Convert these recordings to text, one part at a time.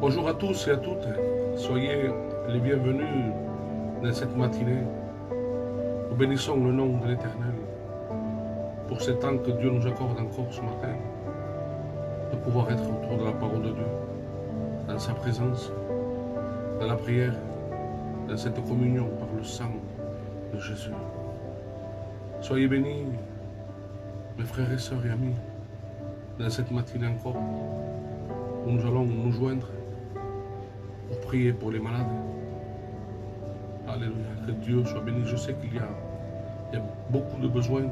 Bonjour à tous et à toutes, soyez les bienvenus dans cette matinée. Nous bénissons le nom de l'Éternel pour ce temps que Dieu nous accorde encore ce matin, de pouvoir être autour de la parole de Dieu, dans sa présence, dans la prière, dans cette communion par le sang de Jésus. Soyez bénis, mes frères et sœurs et amis, dans cette matinée encore, où nous allons nous joindre pour prier pour les malades. Alléluia, que Dieu soit béni. Je sais qu'il y a beaucoup de besoins,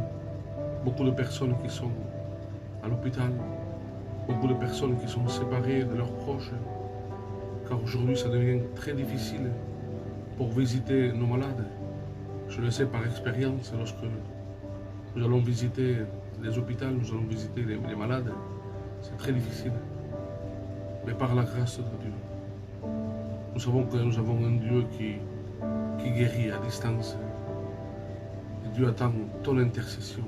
beaucoup de personnes qui sont à l'hôpital, beaucoup de personnes qui sont séparées de leurs proches, car aujourd'hui ça devient très difficile pour visiter nos malades. Je le sais par expérience, lorsque nous allons visiter les hôpitaux, nous allons visiter les malades, c'est très difficile. Mais par la grâce de Dieu, nous savons que nous avons un Dieu qui guérit à distance. Et Dieu attend ton intercession.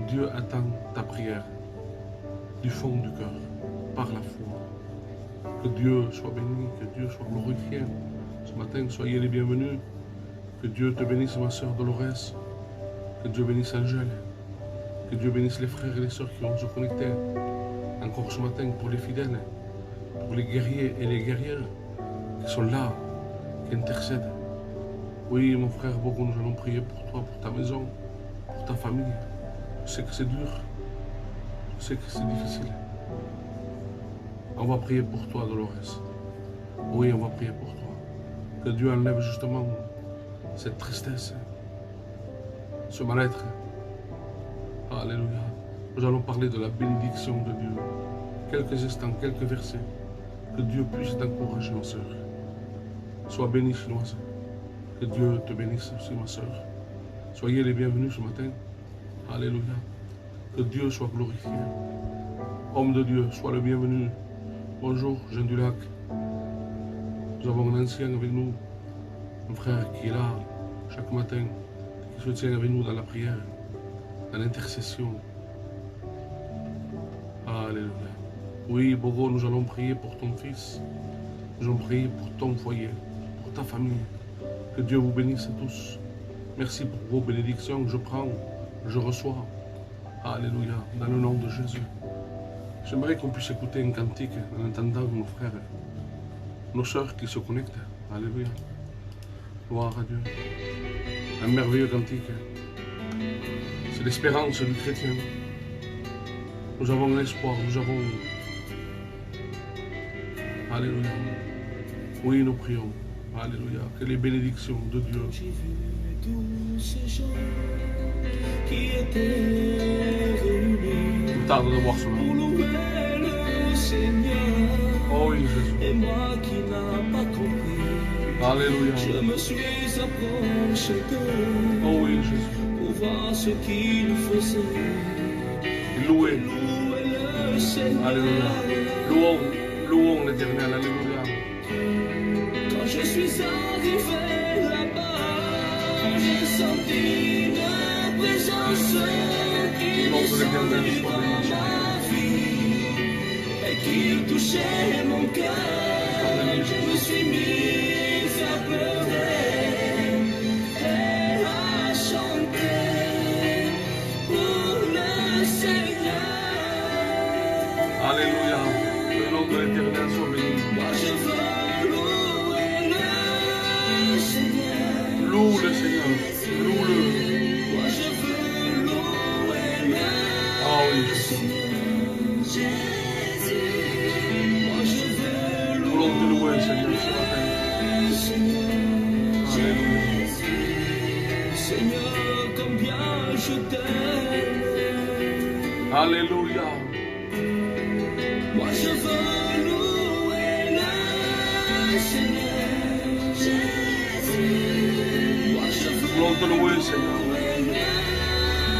Dieu attend ta prière du fond du cœur, par la foi. Que Dieu soit béni, que Dieu soit glorifié. Ce matin, soyez les bienvenus. Que Dieu te bénisse, ma sœur Dolores. Que Dieu bénisse Angèle. Que Dieu bénisse les frères et les sœurs qui vont se connecter encore ce matin pour les fidèles, pour les guerriers et les guerrières qui sont là, qui intercèdent. Oui, mon frère, beaucoup nous allons prier pour toi, pour ta maison, pour ta famille. Je sais que c'est dur, je sais que c'est difficile. On va prier pour toi, Dolores. Oui, on va prier pour toi. Que Dieu enlève justement cette tristesse, ce mal-être. Alléluia. Nous allons parler de la bénédiction de Dieu. Quelques instants, quelques versets. Que Dieu puisse t'encourager, ma soeur. Sois bénie, chinoise. Que Dieu te bénisse aussi, ma soeur. Soyez les bienvenus ce matin. Alléluia. Que Dieu soit glorifié. Homme de Dieu, sois le bienvenu. Bonjour, Jean du Lac. Nous avons un ancien avec nous, un frère qui est là chaque matin, qui se tient avec nous dans la prière, dans l'intercession. Alléluia. Oui, Bogo, nous allons prier pour ton fils. Nous allons prier pour ton foyer, pour ta famille. Que Dieu vous bénisse à tous. Merci pour vos bénédictions. Je prends, je reçois. Alléluia. Dans le nom de Jésus. J'aimerais qu'on puisse écouter un cantique en entendant nos frères, nos sœurs qui se connectent. Alléluia. Gloire à Dieu. Un merveilleux cantique. C'est l'espérance du chrétien. Nous avons l'espoir, nous avons... Alléluia. Oui, nous prions. Alléluia. Que les bénédictions de Dieu. J'ai vu tous ces gens qui étaient réunis. Nous tarde de voir cela. Pour louer le Seigneur. Oh oui, Jésus. Et moi qui n'ai pas compris. Alléluia. Je me suis approché d'eux. Oh oui, Jésus. Pour voir ce qu'il faisait. Louez. Louer le Seigneur. Alléluia. Louons l'Éternel. Alléluia. Quand je suis arrivé là-bas, j'ai senti une présence qui descendit dans ma vie et qui touchait mon cœur. Je me suis mis à pleurer et à chanter pour le Seigneur. Alléluia. Le nom de l'Éternel soit béni. Moi je veux louer le Seigneur. Loue le Seigneur. Loue-le. Moi je veux louer le Ah oui, Jésus. Jésus. Moi je veux Nous voulons te louer, Seigneur, ce matin. le Seigneur. Alléluia. Seigneur, combien je t'aime. Alléluia. Moi je veux louer le Seigneur. Jésus. Moi je Nous veux voulons te louer, Seigneur. louer le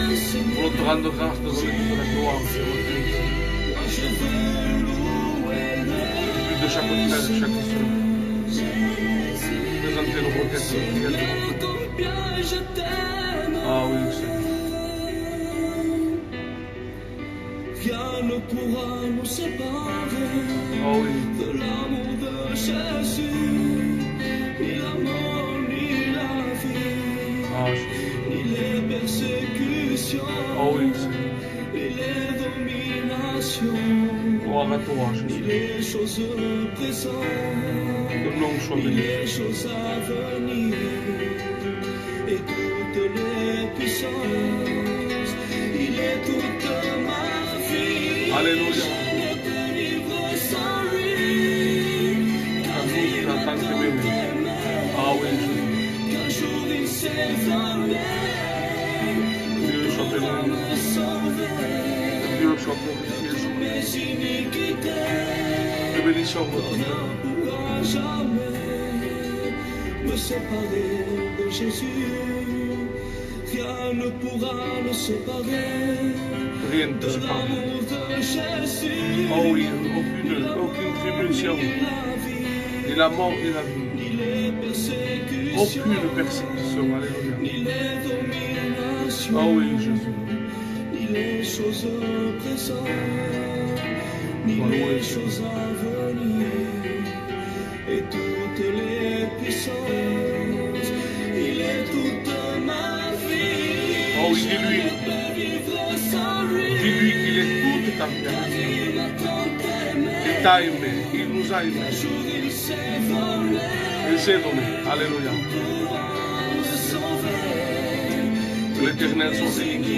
Nous Seigneur. voulons te rendre grâce, te donner toute la gloire, Seigneur. Moi je veux louer le De chaque frère, de chaque soeur. Jésus. Présenter nos requêtes. Seigneur, combien je t'aime. Ah oui, Seigneur. Rien ne pourra nous séparer Ah oui. de l'amour Jésus, ni la mort, ni la vie, Ah, Jésus. ni les persécutions, Oh oui, Seigneur. ni les dominations, Gloire à toi, ni Jésus. les choses présentes, Que le nom soit ni béni. les choses à venir, et toutes les puissances, il est toute ma vie. Alléluia. Ne peux vivre sans lui, car il m'a tant aimé, Ah oui, Jésus. qu'un jour il s'est donné Dieu soit pour béni. me sauver Dieu soit glorifié. de toutes mes iniquités. Que bénissons votre Rien nom. ne pourra jamais me séparer de Jésus. Rien ne pourra me séparer Rien ne te de sépare. l'amour de Jésus. Oh oui, aucune tribulation, ni la mort, ni la vie. Ni les persécutions, Aucune persécution. Alléluia. ni les dominations, Oh oui, Jésus. ni les choses présentes, ni Oh oui, les Jésus. choses à venir, et toutes les puissances, il est toute ma vie. Oh oui, dis-lui. Je peux vivre sans lui. Dis-lui qu'il est toute ta vie. Il m'a tant aimé, Il t'a aimé. Il nous a un aimés. jour il s'est volé Il s'est donné. Alléluia. pour me sauver. Que l'Éternel soit béni.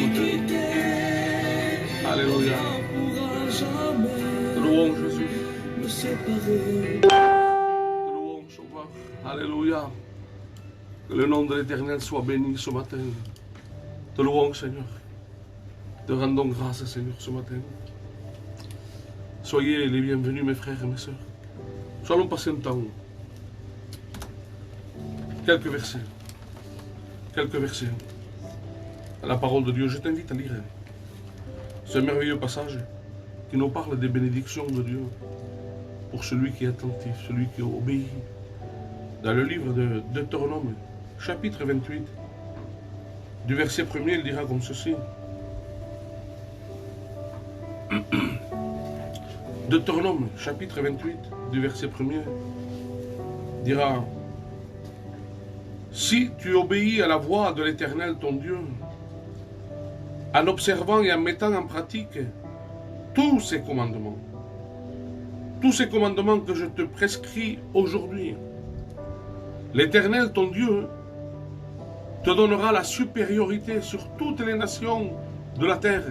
Alléluia. Rien pourra jamais Louons Jésus. me séparer. Louons Sauveur. Alléluia. Que le nom de l'Éternel soit béni ce matin. Te louons, Seigneur. Te rendons grâce, Seigneur, ce matin. Soyez les bienvenus, mes frères et mes sœurs. Nous allons passer un temps. Quelques versets. Quelques versets. À la parole de Dieu, je t'invite à lire ce merveilleux passage qui nous parle des bénédictions de Dieu pour celui qui est attentif, celui qui obéit. Dans le livre de Deutéronome, chapitre 28, du verset 1er, il dira comme ceci. Deutéronome, chapitre 28, du verset 1er, dira: si tu obéis à la voix de l'Éternel ton Dieu, en observant et en mettant en pratique tous ces commandements que je te prescris aujourd'hui, l'Éternel ton Dieu te donnera la supériorité sur toutes les nations de la terre.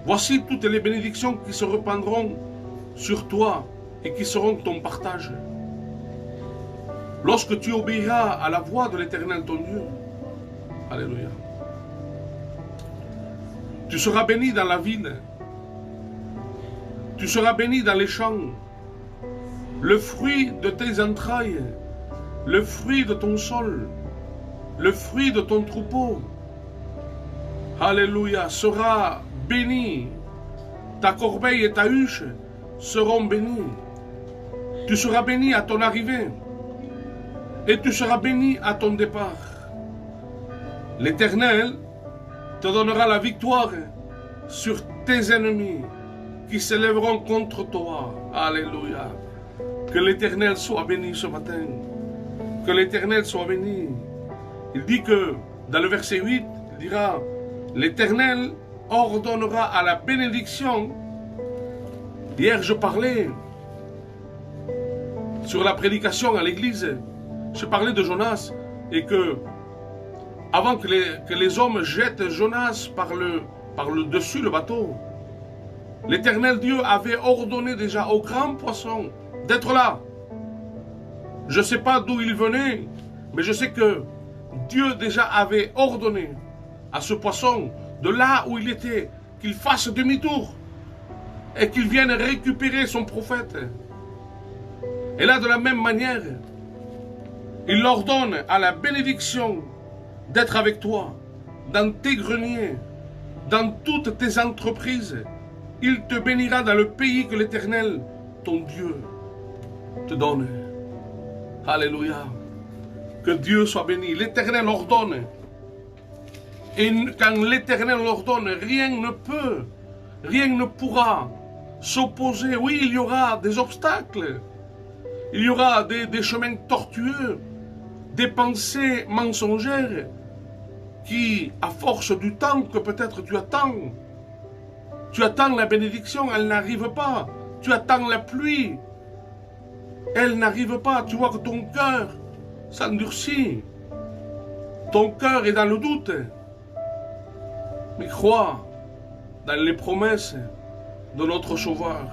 Voici toutes les bénédictions qui se répandront sur toi et qui seront ton partage. Lorsque tu obéiras à la voix de l'Éternel ton Dieu, alléluia, tu seras béni dans la ville, tu seras béni dans les champs, le fruit de tes entrailles, le fruit de ton sol, le fruit de ton troupeau, alléluia, sera béni. Ta corbeille et ta huche seront bénies. Tu seras béni à ton arrivée et tu seras béni à ton départ. L'Éternel te donnera la victoire sur tes ennemis qui s'élèveront contre toi. Alléluia. Que l'Éternel soit béni ce matin. Que l'Éternel soit béni. Il dit que dans le verset 8, il dira: l'Éternel ordonnera à la bénédiction. Hier, je parlais sur la prédication à l'église. Je parlais de Jonas et que avant que les hommes jettent Jonas par le dessus le bateau, l'Éternel Dieu avait ordonné déjà au grand poisson d'être là. Je ne sais pas d'où il venait, mais je sais que Dieu déjà avait ordonné à ce poisson, de là où il était, qu'il fasse demi-tour et qu'il vienne récupérer son prophète. Et là, de la même manière, il ordonne à la bénédiction d'être avec toi, dans tes greniers, dans toutes tes entreprises. Il te bénira dans le pays que l'Éternel, ton Dieu, te donne. Alléluia. Que Dieu soit béni. L'Éternel ordonne. Et quand l'Éternel ordonne, rien ne peut, rien ne pourra s'opposer. Oui, il y aura des obstacles. Il y aura des chemins tortueux, des pensées mensongères qui, à force du temps que peut-être tu attends la bénédiction, elle n'arrive pas. Tu attends la pluie, elle n'arrive pas. Tu vois que ton cœur s'endurcit. Ton cœur est dans le doute. Mais crois dans les promesses de notre Sauveur.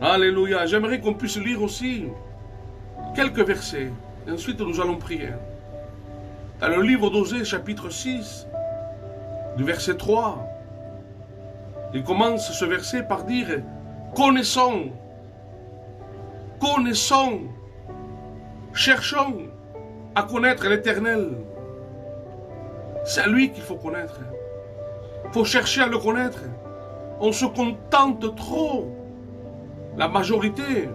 Alléluia. J'aimerais qu'on puisse lire aussi quelques versets. Et ensuite, nous allons prier. Dans le livre d'Osée, chapitre 6, du verset 3, il commence ce verset par dire « Connaissons, connaissons, cherchons à connaître l'Éternel. » C'est à lui qu'il faut connaître. Il faut chercher à le connaître. On se contente trop, la majorité,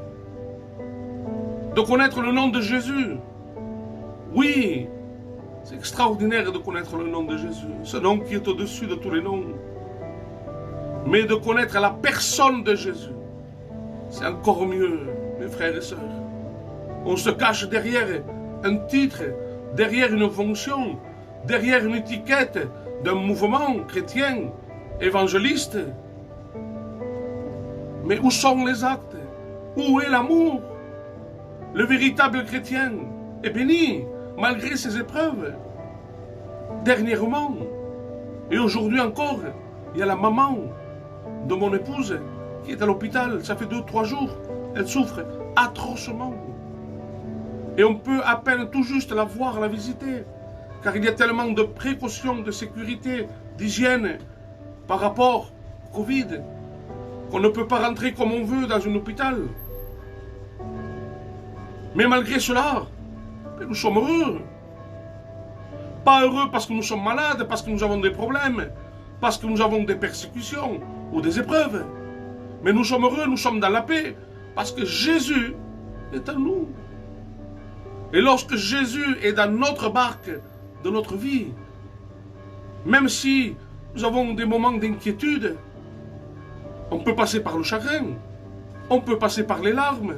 de connaître le nom de Jésus. Oui, c'est extraordinaire de connaître le nom de Jésus, ce nom qui est au-dessus de tous les noms. Mais de connaître la personne de Jésus, c'est encore mieux, mes frères et sœurs. On se cache derrière un titre, derrière une fonction, derrière une étiquette d'un mouvement chrétien, évangéliste. Mais où sont les actes? Où est l'amour? Le véritable chrétien est béni, malgré ses épreuves. Dernièrement, et aujourd'hui encore, il y a la maman de mon épouse qui est à l'hôpital. Ça fait 2-3 jours. Elle souffre atrocement. Et on peut à peine tout juste la voir, la visiter. Car il y a tellement de précautions, de sécurité, d'hygiène par rapport au Covid qu'on ne peut pas rentrer comme on veut dans un hôpital. Mais malgré cela, nous sommes heureux. Pas heureux parce que nous sommes malades, parce que nous avons des problèmes, parce que nous avons des persécutions ou des épreuves. Mais nous sommes heureux, nous sommes dans la paix, parce que Jésus est en nous. Et lorsque Jésus est dans notre barque de notre vie, même si nous avons des moments d'inquiétude, on peut passer par le chagrin, on peut passer par les larmes,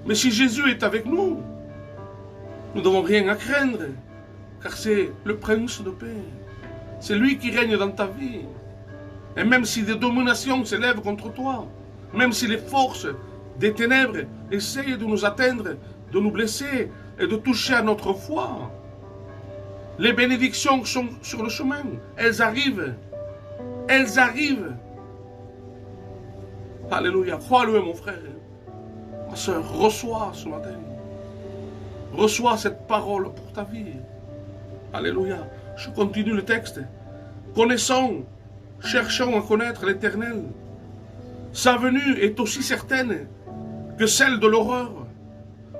mais si Jésus est avec nous, nous n'avons rien à craindre, car c'est le prince de paix. C'est lui qui règne dans ta vie. Et même si des dominations s'élèvent contre toi, même si les forces des ténèbres essayent de nous atteindre, de nous blesser et de toucher à notre foi, les bénédictions sont sur le chemin. Elles arrivent. Elles arrivent. Alléluia. Crois-le, mon frère. Ma soeur, reçois ce matin. Reçois cette parole pour ta vie. Alléluia. Je continue le texte. Connaissons, cherchons à connaître l'Éternel. Sa venue est aussi certaine que celle de l'horreur.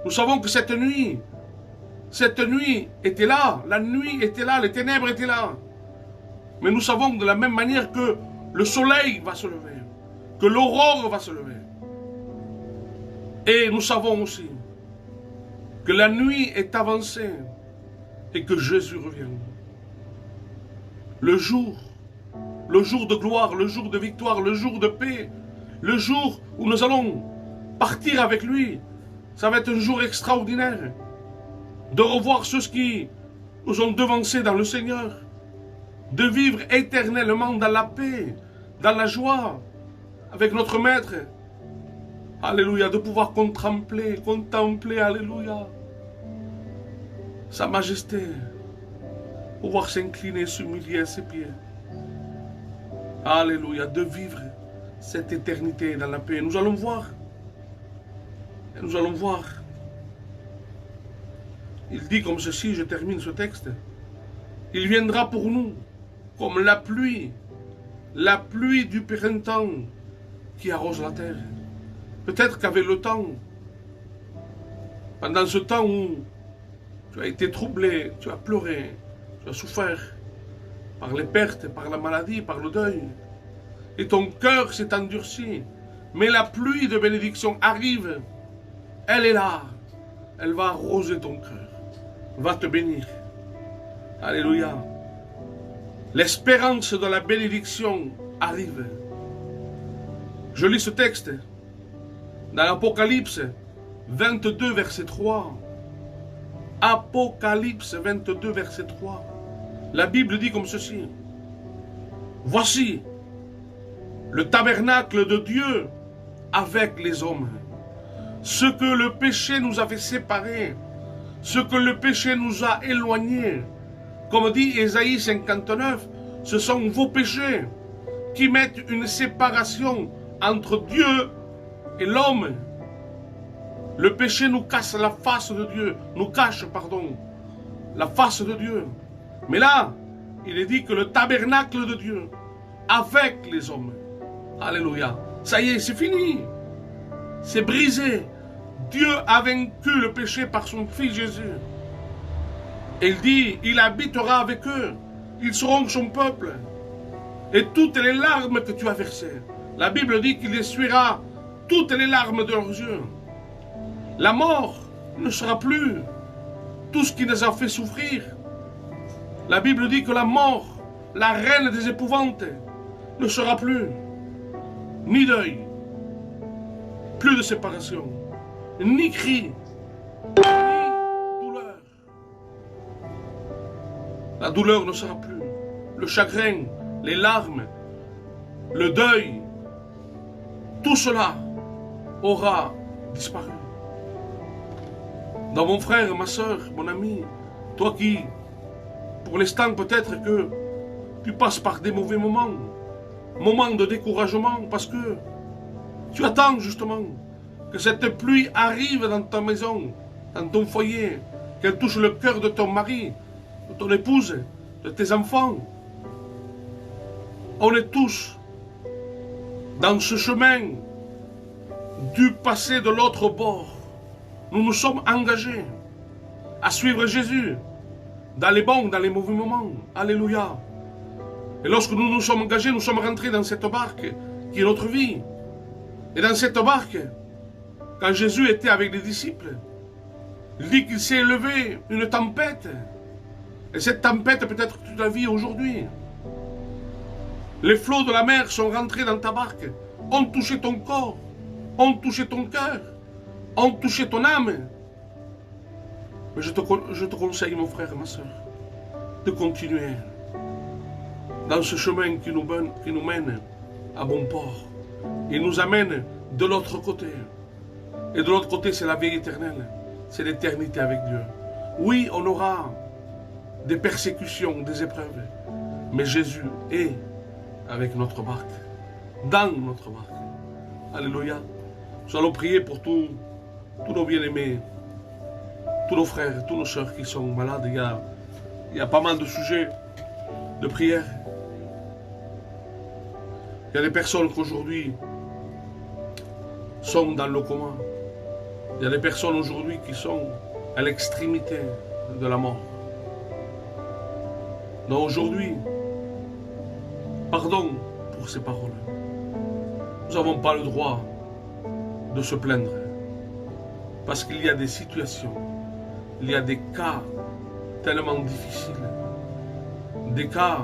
Nous savons que cette nuit était là, la nuit était là, les ténèbres étaient là. Mais nous savons de la même manière que le soleil va se lever, que l'aurore va se lever. Et nous savons aussi que la nuit est avancée et que Jésus revient. Le jour de gloire, le jour de victoire, le jour de paix, le jour où nous allons partir avec lui, ça va être un jour extraordinaire. De revoir ceux qui nous ont devancés dans le Seigneur, de vivre éternellement dans la paix, dans la joie, avec notre Maître. Alléluia, de pouvoir contempler, alléluia, sa majesté, pouvoir s'incliner, s'humilier à ses pieds. Alléluia, de vivre cette éternité dans la paix. Nous allons voir. Et nous allons voir. Il dit comme ceci, je termine ce texte. Il viendra pour nous comme la pluie du printemps qui arrose la terre. Peut-être qu'avec le temps, pendant ce temps où tu as été troublé, tu as pleuré, tu as souffert par les pertes, par la maladie, par le deuil, et ton cœur s'est endurci, mais la pluie de bénédiction arrive, elle est là, elle va arroser ton cœur, va te bénir. Alléluia. L'espérance de la bénédiction arrive. Je lis ce texte dans l'Apocalypse 22, verset 3. Apocalypse 22, verset 3. La Bible dit comme ceci. Voici le tabernacle de Dieu avec les hommes. Ce que le péché nous avait séparés, ce que le péché nous a éloignés. Comme dit Ésaïe 59, ce sont vos péchés qui mettent une séparation entre Dieu et l'homme. Le péché nous cache la face de Dieu, la face de Dieu. Mais là, il est dit que le tabernacle de Dieu avec les hommes. Alléluia. Ça y est, c'est fini. C'est brisé. Dieu a vaincu le péché par son Fils Jésus. Et il dit, il habitera avec eux. Ils seront son peuple. Et toutes les larmes que tu as versées, la Bible dit qu'il essuiera toutes les larmes de leurs yeux. La mort ne sera plus tout ce qui nous a fait souffrir. La Bible dit que la mort, la reine des épouvantes, ne sera plus. Ni deuil, plus de séparation, ni cri, ni douleur. La douleur ne sera plus. Le chagrin, les larmes, le deuil, tout cela aura disparu. Donc mon frère, ma soeur, mon ami, toi qui, pour l'instant peut-être que tu passes par des mauvais moments de découragement, parce que tu attends justement que cette pluie arrive dans ta maison, dans ton foyer, qu'elle touche le cœur de ton mari, de ton épouse, de tes enfants. On est tous dans ce chemin du passé de l'autre bord. Nous nous sommes engagés à suivre Jésus dans les bons, dans les mauvais moments. Alléluia. Et lorsque nous nous sommes engagés, nous sommes rentrés dans cette barque qui est notre vie. Et dans cette barque, quand Jésus était avec les disciples, il dit qu'il s'est élevé une tempête. Et cette tempête peut-être que tu la vis aujourd'hui. Les flots de la mer sont rentrés dans ta barque, ont touché ton corps, ont touché ton cœur, ont touché ton âme. Mais je te conseille, mon frère et ma soeur, de continuer dans ce chemin qui nous mène à bon port. Il nous amène de l'autre côté. Et de l'autre côté, c'est la vie éternelle. C'est l'éternité avec Dieu. Oui, on aura des persécutions, des épreuves. Mais Jésus est avec notre barque, dans notre barque. Alléluia. Nous allons prier pour tous nos bien-aimés, tous nos frères, tous nos sœurs qui sont malades. Il y a pas mal de sujets de prière. Il y a des personnes qui aujourd'hui sont dans le coma. Il y a des personnes aujourd'hui qui sont à l'extrémité de la mort. Donc aujourd'hui, pardon pour ces paroles. Nous n'avons pas le droit de se plaindre. Parce qu'il y a des situations, il y a des cas tellement difficiles. Des cas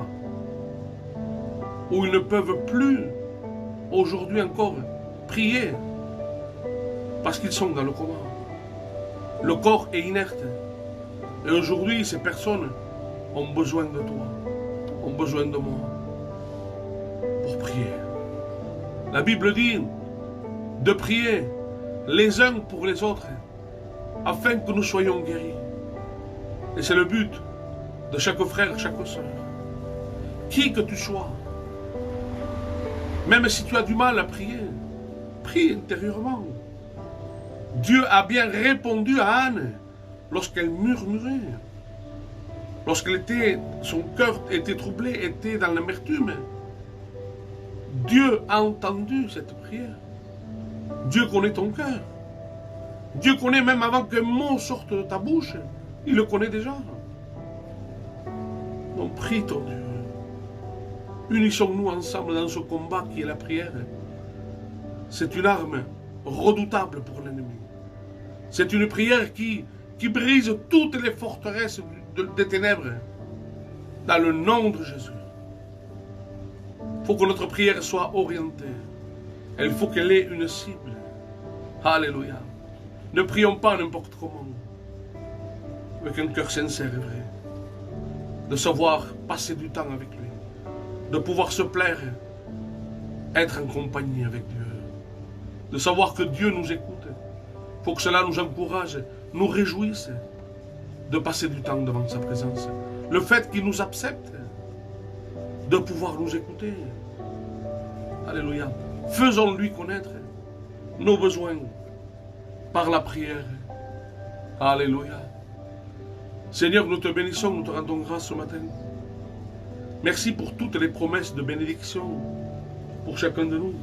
où ils ne peuvent plus, aujourd'hui encore, prier. Parce qu'ils sont dans le coma. Le corps est inerte. Et aujourd'hui, ces personnes ont besoin de toi, ont besoin de moi, pour prier. La Bible dit de prier les uns pour les autres, afin que nous soyons guéris. Et c'est le but de chaque frère, chaque sœur. Qui que tu sois, même si tu as du mal à prier, prie intérieurement. Dieu a bien répondu à Anne lorsqu'elle murmurait, son cœur était troublé, était dans l'amertume. Dieu a entendu cette prière. Dieu connaît ton cœur. Dieu connaît même avant qu'un mot sorte de ta bouche. Il le connaît déjà. Donc prie ton Dieu. Unissons-nous ensemble dans ce combat qui est la prière. C'est une arme redoutable pour l'ennemi. C'est une prière qui brise toutes les forteresses des ténèbres. Dans le nom de Jésus. Il faut que notre prière soit orientée. Et il faut qu'elle ait une cible. Alléluia. Ne prions pas n'importe comment. Avec un cœur sincère et vrai. De savoir passer du temps avec lui. De pouvoir se plaire. Être en compagnie avec Dieu. De savoir que Dieu nous écoute. Il faut que cela nous encourage, nous réjouisse de passer du temps devant sa présence. Le fait qu'il nous accepte, de pouvoir nous écouter. Alléluia. Faisons-lui connaître nos besoins par la prière. Alléluia. Seigneur, nous te bénissons, nous te rendons grâce ce matin. Merci pour toutes les promesses de bénédiction pour chacun de nous.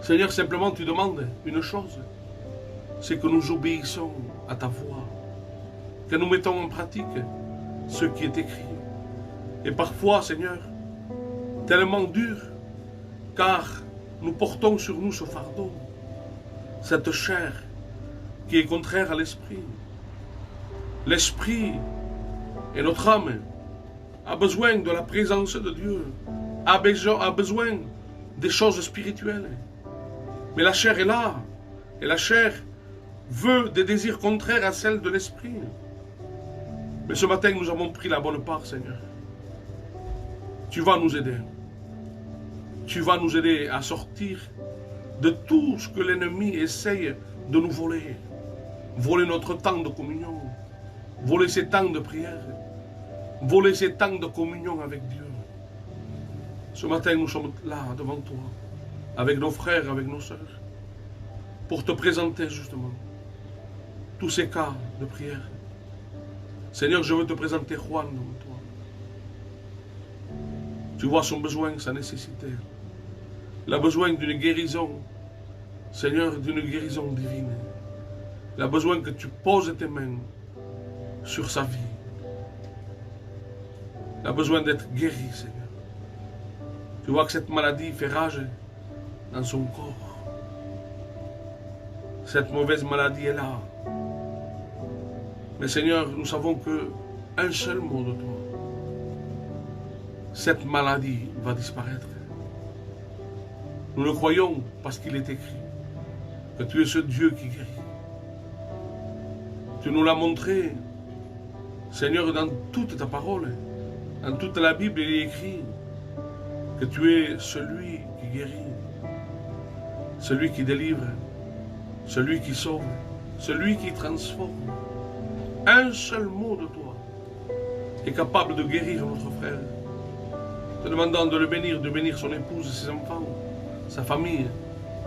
Seigneur, simplement tu demandes une chose, c'est que nous obéissons à ta voix, que nous mettons en pratique ce qui est écrit. Et parfois, Seigneur, tellement dur, car nous portons sur nous ce fardeau, cette chair qui est contraire à l'esprit. L'esprit et notre âme a besoin de la présence de Dieu, a besoin des choses spirituelles. Mais la chair est là, et la chair veut des désirs contraires à celles de l'esprit. Mais ce matin, nous avons pris la bonne part, Seigneur. Tu vas nous aider. Tu vas nous aider à sortir de tout ce que l'ennemi essaye de nous voler. Voler notre temps de communion. Voler ces temps de prière. Voler ces temps de communion avec Dieu. Ce matin, nous sommes là, devant toi, avec nos frères, avec nos sœurs, pour te présenter justement tous ces cas de prière. Seigneur, je veux te présenter Juan devant toi. Tu vois son besoin, sa nécessité. Il a besoin d'une guérison, Seigneur, d'une guérison divine. Il a besoin que tu poses tes mains sur sa vie. Il a besoin d'être guéri, Seigneur. Tu vois que cette maladie fait rage dans son corps. Cette mauvaise maladie est là. Mais Seigneur, nous savons qu'un seul mot de toi, cette maladie va disparaître. Nous le croyons parce qu'il est écrit que tu es ce Dieu qui guérit. Tu nous l'as montré, Seigneur, dans toute ta parole, dans toute la Bible, il est écrit que tu es celui qui guérit, celui qui délivre, celui qui sauve, celui qui transforme. Un seul mot de toi est capable de guérir notre frère. Te demandant de le bénir, de bénir son épouse, ses enfants, sa famille.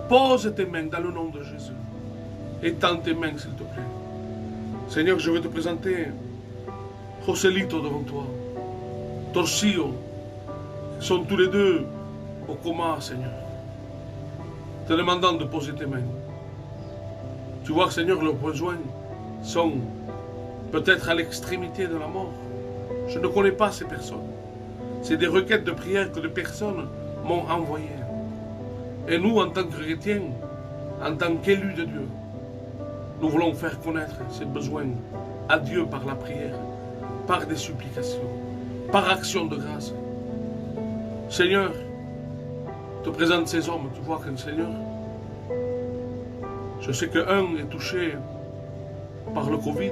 Pose tes mains dans le nom de Jésus. Étends tes mains, s'il te plaît. Seigneur, je veux te présenter Joselito devant toi. Torcio, ils sont tous les deux au coma, Seigneur. Te demandant de poser tes mains. Tu vois, Seigneur, leurs besoins sont peut-être à l'extrémité de la mort. Je ne connais pas ces personnes. C'est des requêtes de prière que des personnes m'ont envoyées. Et nous, en tant que chrétiens, en tant qu'élus de Dieu, nous voulons faire connaître ces besoins à Dieu par la prière, par des supplications, par action de grâce. Seigneur, te présente ces hommes. Tu vois qu'un Seigneur, je sais qu'un est touché par le Covid.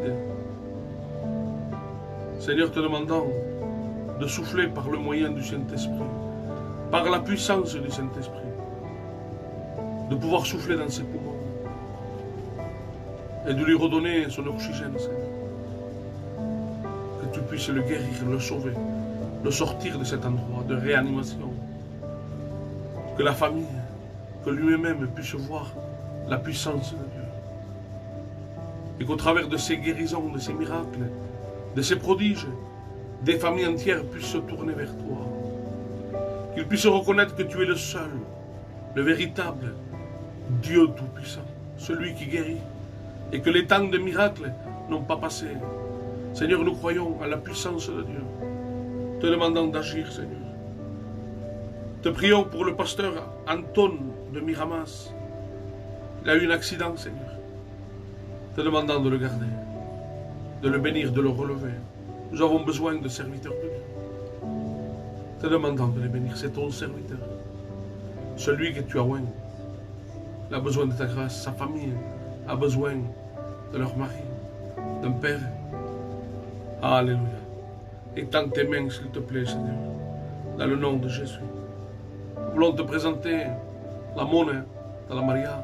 Seigneur, te demandant de souffler par le moyen du Saint-Esprit, par la puissance du Saint-Esprit, de pouvoir souffler dans ses poumons et de lui redonner son oxygène, Seigneur. Que tu puisses le guérir, le sauver, le sortir de cet endroit de réanimation. Que la famille, que lui-même puisse voir la puissance de Dieu. Et qu'au travers de ces guérisons, de ces miracles, de ces prodiges, des familles entières puissent se tourner vers toi. Qu'ils puissent reconnaître que tu es le seul, le véritable Dieu Tout-Puissant, celui qui guérit. Et que les temps de miracles n'ont pas passé. Seigneur, nous croyons à la puissance de Dieu. Te demandant d'agir, Seigneur. Te prions pour le pasteur Anton de Miramas. Il a eu un accident, Seigneur. Te demandant de le garder, de le bénir, de le relever. Nous avons besoin de serviteurs de Dieu. Te demandant de les bénir, c'est ton serviteur. Celui que tu as oint. il a besoin de ta grâce. Sa famille a besoin de leur mari, d'un père. Alléluia. Étends tes mains, s'il te plaît, Seigneur, dans le nom de Jésus. Nous voulons te présenter la Mona, de la Maria,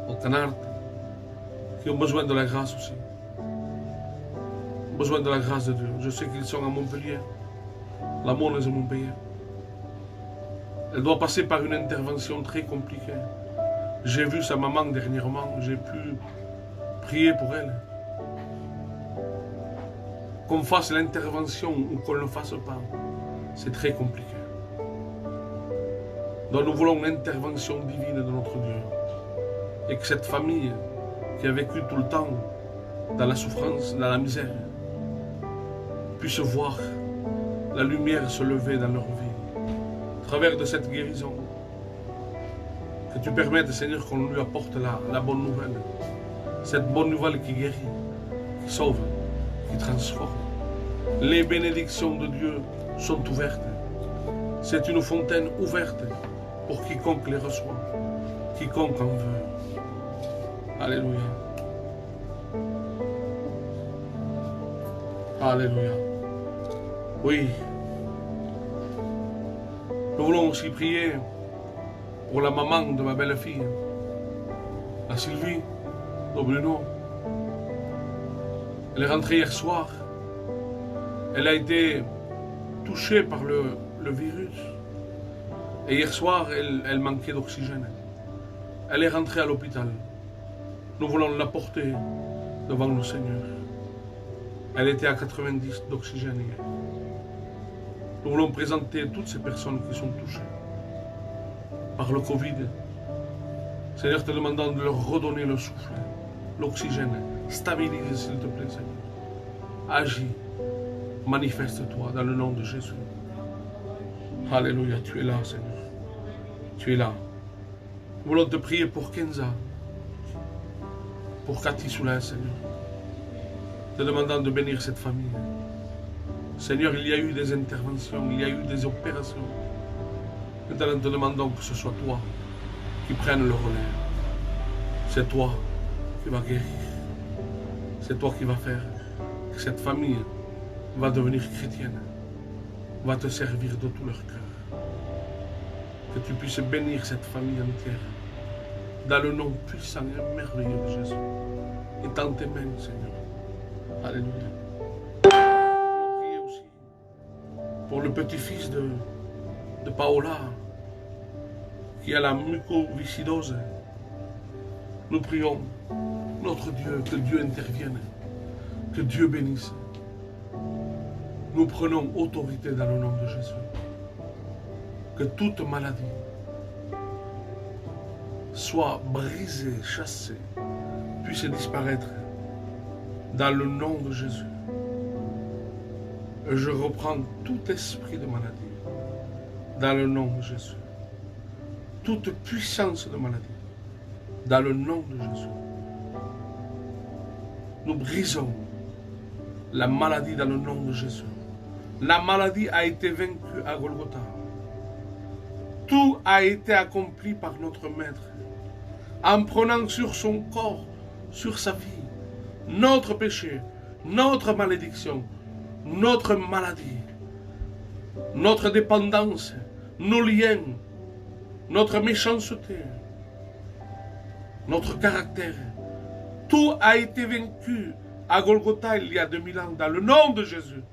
au Canard, qui ont besoin de la grâce aussi. Besoin de la grâce de Dieu. Je sais qu'ils sont à Montpellier. La Mona est à Montpellier. Elle doit passer par une intervention très compliquée. J'ai vu sa maman dernièrement, j'ai pu prier pour elle. Qu'on fasse l'intervention ou qu'on ne le fasse pas, c'est très compliqué. Donc nous voulons l'intervention divine de notre Dieu. Et que cette famille qui a vécu tout le temps dans la souffrance, dans la misère, puisse voir la lumière se lever dans leur vie. À travers de cette guérison, que tu permettes, Seigneur, qu'on lui apporte la bonne nouvelle. Cette bonne nouvelle qui guérit, qui sauve, qui transforme. Les bénédictions de Dieu sont ouvertes. C'est une fontaine ouverte pour quiconque les reçoit, quiconque en veut. Alléluia. Alléluia. Oui. Nous voulons aussi prier pour la maman de ma belle-fille, la Sylvie de Bruno. Elle est rentrée hier soir. Elle a été touchée par le virus. Et hier soir, elle manquait d'oxygène. Elle est rentrée à l'hôpital. Nous voulons la porter devant le Seigneur. Elle était à 90 d'oxygène hier. Nous voulons présenter toutes ces personnes qui sont touchées par le Covid. Seigneur, te demandant de leur redonner le souffle, l'oxygène. Stabilise, s'il te plaît, Seigneur. Agis. Manifeste-toi dans le nom de Jésus. Alléluia, tu es là, Seigneur. Tu es là. Nous voulons te prier pour Kenza, pour Cathy Soulin, Seigneur. Te demandant de bénir cette famille. Seigneur, il y a eu des interventions, il y a eu des opérations. Maintenant, nous te demandons que ce soit toi qui prenne le relais. C'est toi qui vas guérir. C'est toi qui vas faire que cette famille va devenir chrétienne, va te servir de tout leur cœur. Que tu puisses bénir cette famille entière, dans le nom puissant et merveilleux de Jésus. Et dans tes mains, Seigneur. Alléluia. Nous voulons prier aussi pour le petit-fils de Paola, qui a la mucoviscidose. Nous prions, notre Dieu, que Dieu intervienne, que Dieu bénisse. Nous prenons autorité dans le nom de Jésus. Que toute maladie soit brisée, chassée, puisse disparaître dans le nom de Jésus. Je reprends tout esprit de maladie dans le nom de Jésus. Toute puissance de maladie dans le nom de Jésus. Nous brisons la maladie dans le nom de Jésus. La maladie a été vaincue à Golgotha. Tout a été accompli par notre Maître, en prenant sur son corps, sur sa vie, notre péché, notre malédiction, notre maladie, notre dépendance, nos liens, notre méchanceté, notre caractère. Tout a été vaincu à Golgotha il y a 2000 ans, dans le nom de Jésus.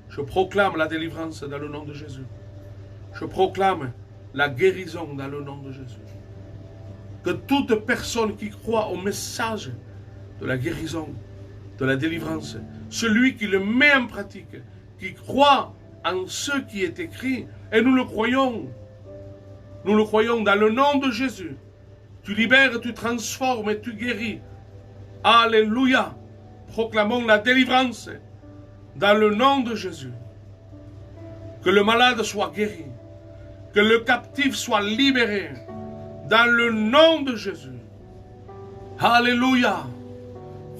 Je proclame la délivrance dans le nom de Jésus. Je proclame la guérison dans le nom de Jésus. Que toute personne qui croit au message de la guérison, de la délivrance, celui qui le met en pratique, qui croit en ce qui est écrit, et nous le croyons dans le nom de Jésus. Tu libères, tu transformes et tu guéris. Alléluia. Proclamons la délivrance dans le nom de Jésus. Que le malade soit guéri. Que le captif soit libéré. Dans le nom de Jésus. Alléluia.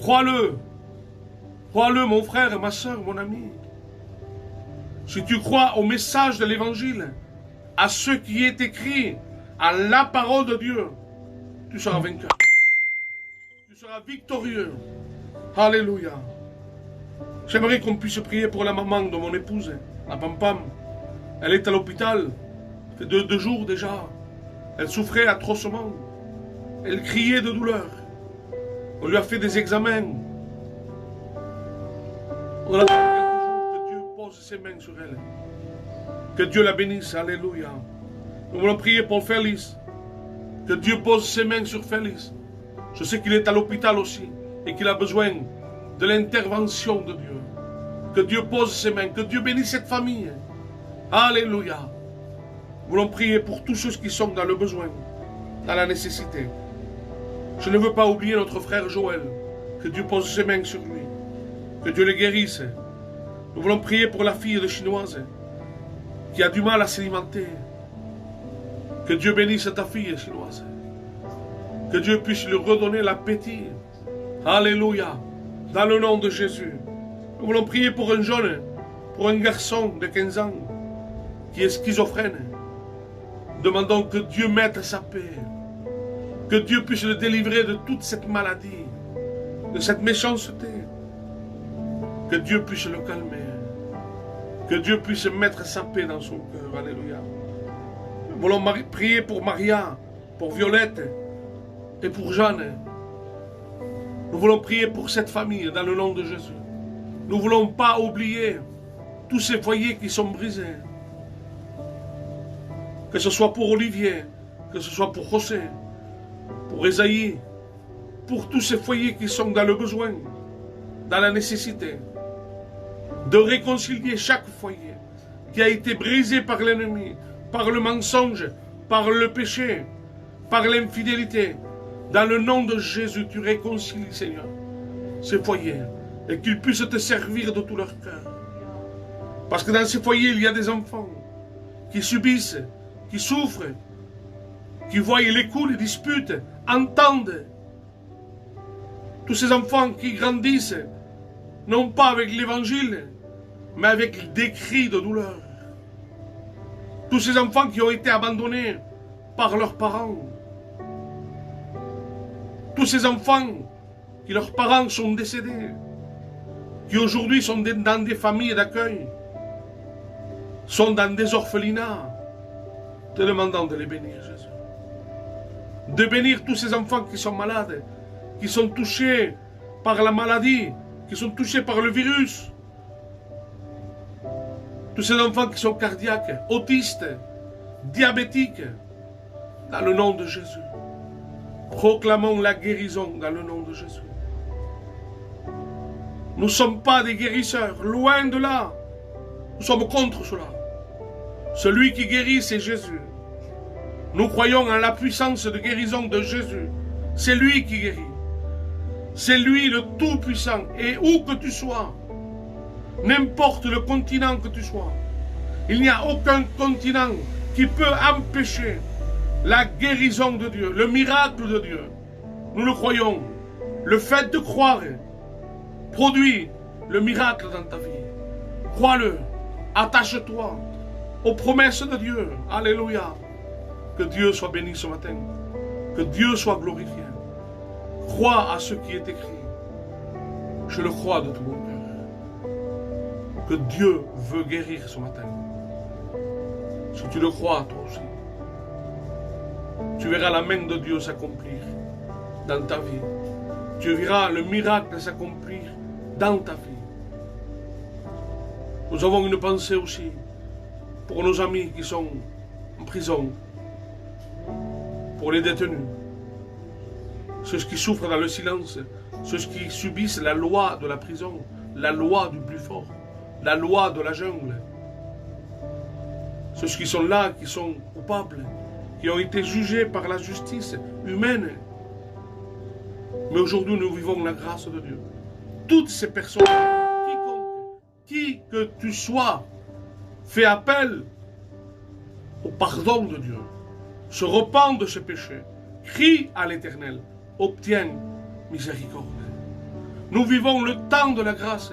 Crois-le. Crois-le, mon frère, ma soeur, mon ami. Si tu crois au message de l'évangile, à ce qui est écrit, à la parole de Dieu, Tu seras vainqueur. Tu seras victorieux. Alléluia. J'aimerais qu'on puisse prier pour la maman de mon épouse, la Pam-Pam. Elle est à l'hôpital. Ça fait deux jours déjà. Elle souffrait atrocement. Elle criait de douleur. On lui a fait des examens. On attend quelques jours que Dieu pose ses mains sur elle. Que Dieu la bénisse. Alléluia. Nous voulons prier pour Félix. Que Dieu pose ses mains sur Félix. Je sais qu'il est à l'hôpital aussi et qu'il a besoin de l'intervention de Dieu. Que Dieu pose ses mains. Que Dieu bénisse cette famille. Alléluia. Nous voulons prier pour tous ceux qui sont dans le besoin, dans la nécessité. Je ne veux pas oublier notre frère Joël. Que Dieu pose ses mains sur lui. Que Dieu le guérisse. Nous voulons prier pour la fille de Chinoise qui a du mal à s'alimenter. Que Dieu bénisse ta fille Chinoise. Que Dieu puisse lui redonner l'appétit. Alléluia. Dans le nom de Jésus. Nous voulons prier pour un jeune, pour un garçon de 15 ans qui est schizophrène. Demandons que Dieu mette sa paix. Que Dieu puisse le délivrer de toute cette maladie, de cette méchanceté. Que Dieu puisse le calmer. Que Dieu puisse mettre sa paix dans son cœur. Alléluia. Nous voulons prier pour Maria, pour Violette et pour Jeanne. Nous voulons prier pour cette famille dans le nom de Jésus. Nous ne voulons pas oublier tous ces foyers qui sont brisés. Que ce soit pour Olivier, que ce soit pour José, pour Esaïe, pour tous ces foyers qui sont dans le besoin, dans la nécessité, de réconcilier chaque foyer qui a été brisé par l'ennemi, par le mensonge, par le péché, par l'infidélité. Dans le nom de Jésus, tu réconcilies, Seigneur, ces foyers, et qu'ils puissent te servir de tout leur cœur. Parce que dans ces foyers, il y a des enfants qui subissent, qui souffrent, qui voient les coups, les disputes, entendent. Tous ces enfants qui grandissent, non pas avec l'évangile, mais avec des cris de douleur. Tous ces enfants qui ont été abandonnés par leurs parents. Tous ces enfants qui leurs parents sont décédés, qui aujourd'hui sont dans des familles d'accueil, sont dans des orphelinats, te demandant de les bénir, Jésus. De bénir tous ces enfants qui sont malades, qui sont touchés par la maladie, qui sont touchés par le virus. Tous ces enfants qui sont cardiaques, autistes, diabétiques, dans le nom de Jésus. Proclamons la guérison dans le nom de Jésus. Nous ne sommes pas des guérisseurs, loin de là. Nous sommes contre cela. Celui qui guérit, c'est Jésus. Nous croyons en la puissance de guérison de Jésus. C'est lui qui guérit. C'est lui le Tout-Puissant. Et où que tu sois, n'importe le continent que tu sois, il n'y a aucun continent qui peut empêcher la guérison de Dieu, le miracle de Dieu. Nous le croyons. Le fait de croire produit le miracle dans ta vie. Crois-le. Attache-toi aux promesses de Dieu. Alléluia. Que Dieu soit béni ce matin. Que Dieu soit glorifié. Crois à ce qui est écrit. Je le crois de tout mon cœur. Que Dieu veut guérir ce matin. Si tu le crois, toi aussi, tu verras la main de Dieu s'accomplir dans ta vie. Tu verras le miracle s'accomplir dans ta vie. Nous avons une pensée aussi pour nos amis qui sont en prison, pour les détenus, ceux qui souffrent dans le silence, ceux qui subissent la loi de la prison, la loi du plus fort, la loi de la jungle. Ceux qui sont là, qui sont coupables, qui ont été jugés par la justice humaine. Mais aujourd'hui, nous vivons la grâce de Dieu. Toutes ces personnes, qui que tu sois, fais appel au pardon de Dieu, se repent de ses péchés, crie à l'Éternel, obtient miséricorde. Nous vivons le temps de la grâce.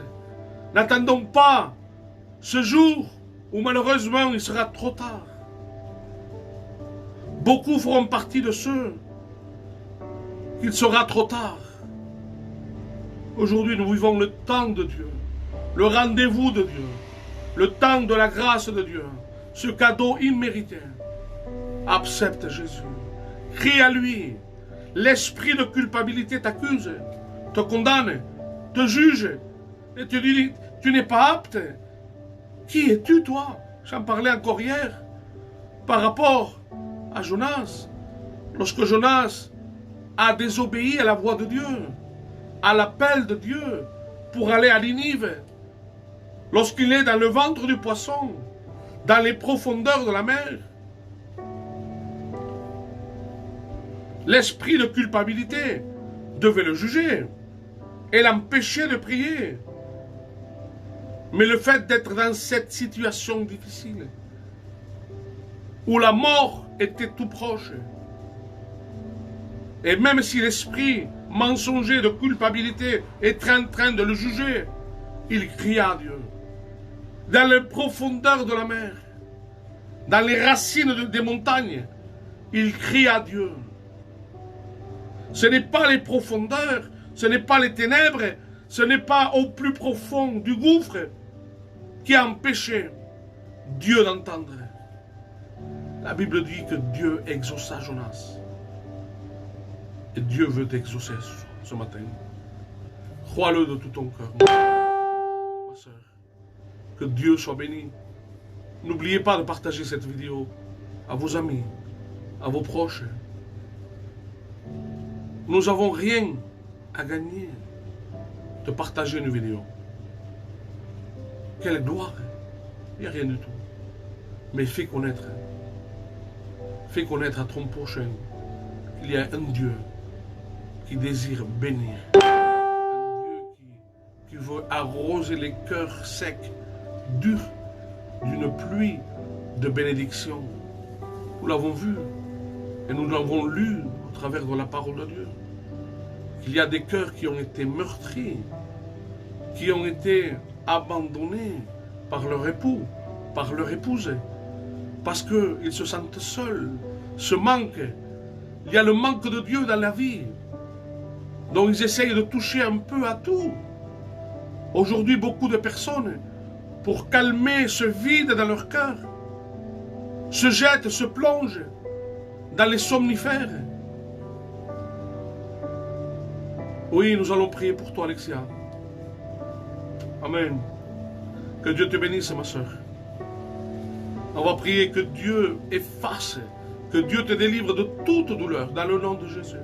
N'attendons pas ce jour où malheureusement il sera trop tard. Beaucoup feront partie de ceux qu'il sera trop tard. Aujourd'hui, nous vivons le temps de Dieu, le rendez-vous de Dieu, le temps de la grâce de Dieu, ce cadeau immérité. Accepte Jésus, crie à lui. L'esprit de culpabilité t'accuse, te condamne, te juge, et te dit, tu n'es pas apte. Qui es-tu, toi? J'en parlais encore hier, par rapport à Jonas. Lorsque Jonas a désobéi à la voix de Dieu, à l'appel de Dieu, pour aller à Ninive, lorsqu'il est dans le ventre du poisson, dans les profondeurs de la mer, l'esprit de culpabilité devait le juger et l'empêcher de prier. Mais le fait d'être dans cette situation difficile, où la mort était tout proche, et même si l'esprit mensonger de culpabilité est en train de le juger, il cria à Dieu. Dans les profondeurs de la mer, dans les racines des montagnes, il crie à Dieu. Ce n'est pas les profondeurs, ce n'est pas les ténèbres, ce n'est pas au plus profond du gouffre qui a empêché Dieu d'entendre. La Bible dit que Dieu exauça Jonas. Et Dieu veut t'exaucer ce matin. Crois-le de tout ton cœur, ma soeur. Que Dieu soit béni. N'oubliez pas de partager cette vidéo à vos amis, à vos proches. Nous n'avons rien à gagner de partager une vidéo. Quelle gloire! Il n'y a rien du tout. Mais fais connaître à ton prochain qu'il y a un Dieu qui désire bénir. Un Dieu qui veut arroser les cœurs secs, durs, d'une pluie de bénédiction. Nous l'avons vu et nous l'avons lu au travers de la parole de Dieu. Il y a des cœurs qui ont été meurtris, qui ont été abandonnés par leur époux, par leur épouse, parce qu'ils se sentent seuls, ce manque. Il y a le manque de Dieu dans la vie. Donc ils essayent de toucher un peu à tout. Aujourd'hui, beaucoup de personnes, pour calmer ce vide dans leur cœur, se jettent, se plongent dans les somnifères. Oui, nous allons prier pour toi, Alexia. Amen. Que Dieu te bénisse, ma soeur. On va prier que Dieu efface, que Dieu te délivre de toute douleur, dans le nom de Jésus.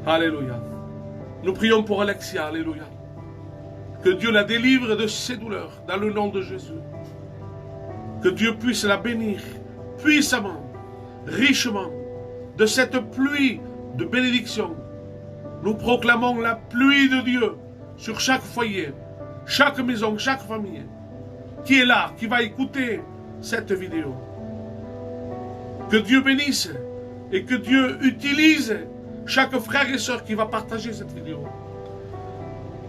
Alléluia. Nous prions pour Alexia, alléluia. Que Dieu la délivre de ses douleurs, dans le nom de Jésus. Que Dieu puisse la bénir puissamment, richement, de cette pluie de bénédiction. Nous proclamons la pluie de Dieu sur chaque foyer, chaque maison, chaque famille qui est là, qui va écouter cette vidéo. Que Dieu bénisse et que Dieu utilise chaque frère et sœur qui va partager cette vidéo.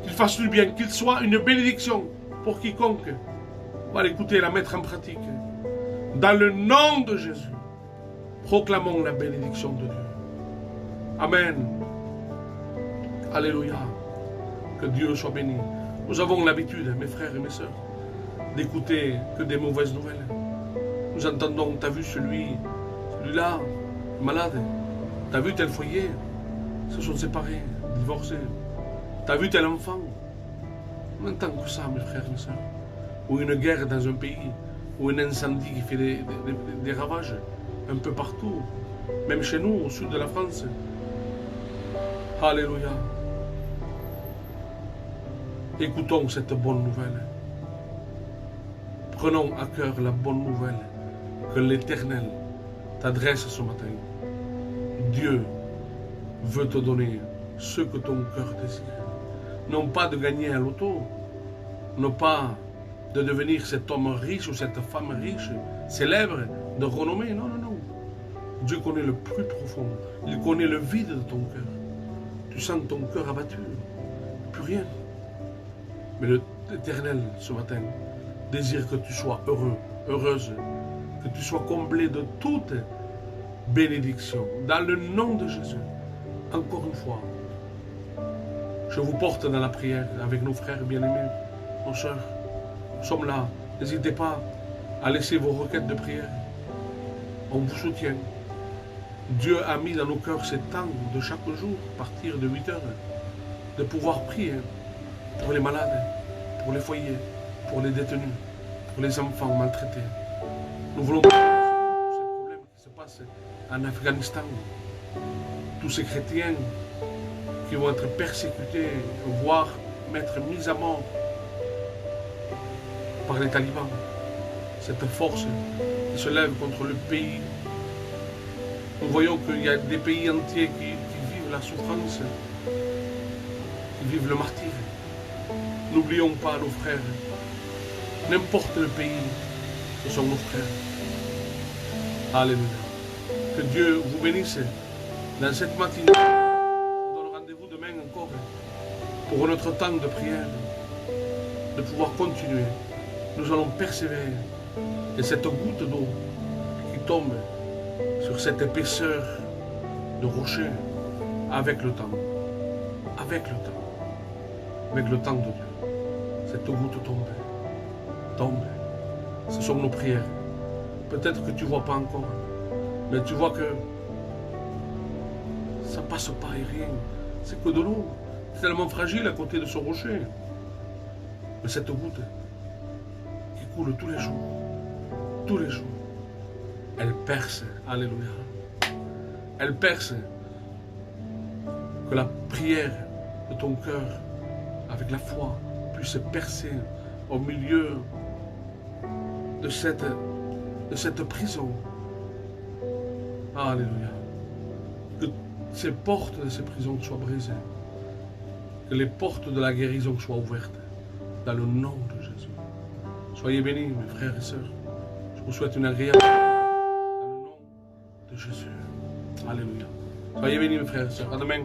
Qu'il fasse du bien, qu'il soit une bénédiction pour quiconque va l'écouter et la mettre en pratique. Dans le nom de Jésus, proclamons la bénédiction de Dieu. Amen. Alléluia. Que Dieu soit béni. Nous avons l'habitude, mes frères et mes sœurs, d'écouter que des mauvaises nouvelles. Nous entendons, t'as vu celui-là, malade. T'as vu tel foyer, se sont séparés, divorcés. T'as vu tel enfant. On entend que ça, mes frères et mes sœurs. Ou une guerre dans un pays, ou un incendie qui fait des ravages un peu partout. Même chez nous, au sud de la France. Alléluia. Écoutons cette bonne nouvelle. Prenons à cœur la bonne nouvelle que l'Éternel t'adresse ce matin. Dieu veut te donner ce que ton cœur désire. Non pas de gagner à l'auto, non pas de devenir cet homme riche ou cette femme riche, célèbre, de renommée. Non, non, non. Dieu connaît le plus profond. Il connaît le vide de ton cœur. Tu sens ton cœur abattu. Plus rien. Mais l'Éternel, ce matin, désire que tu sois heureux, heureuse, que tu sois comblé de toute bénédiction. Dans le nom de Jésus, encore une fois, je vous porte dans la prière avec nos frères bien-aimés, nos sœurs. Nous sommes là. N'hésitez pas à laisser vos requêtes de prière. On vous soutient. Dieu a mis dans nos cœurs ces temps de chaque jour, à partir de 8 heures, de pouvoir prier pour les malades, pour les foyers, pour les détenus, pour les enfants maltraités. Nous voulons prier pour tous ces problèmes qui se passent en Afghanistan. Tous ces chrétiens qui vont être persécutés, voire mettre mis à mort par les talibans. Cette force qui se lève contre le pays. Nous voyons qu'il y a des pays entiers qui vivent la souffrance, qui vivent le martyre. N'oublions pas nos frères. N'importe le pays, ce sont nos frères. Alléluia. Que Dieu vous bénisse dans cette matinée. Je vous donne rendez-vous demain encore pour notre temps de prière, de pouvoir continuer. Nous allons persévérer. Et cette goutte d'eau qui tombe sur cette épaisseur de rocher, avec le temps, avec le temps de Dieu, cette goutte tombe. Ce sont nos prières. Peut-être que tu ne vois pas encore, mais tu vois que ça ne passe pas et rien. C'est que de l'eau. C'est tellement fragile à côté de ce rocher. Mais cette goutte qui coule tous les jours, elle perce. Alléluia. Elle perce. Que la prière de ton cœur, avec la foi, puisse percer au milieu de cette prison. Alléluia. Que ces portes de ces prisons soient brisées. Que les portes de la guérison soient ouvertes. Dans le nom de Jésus. Soyez bénis, mes frères et sœurs. Je vous souhaite une agréable dans le nom de Jésus. Alléluia. Soyez bénis, mes frères et sœurs. À demain.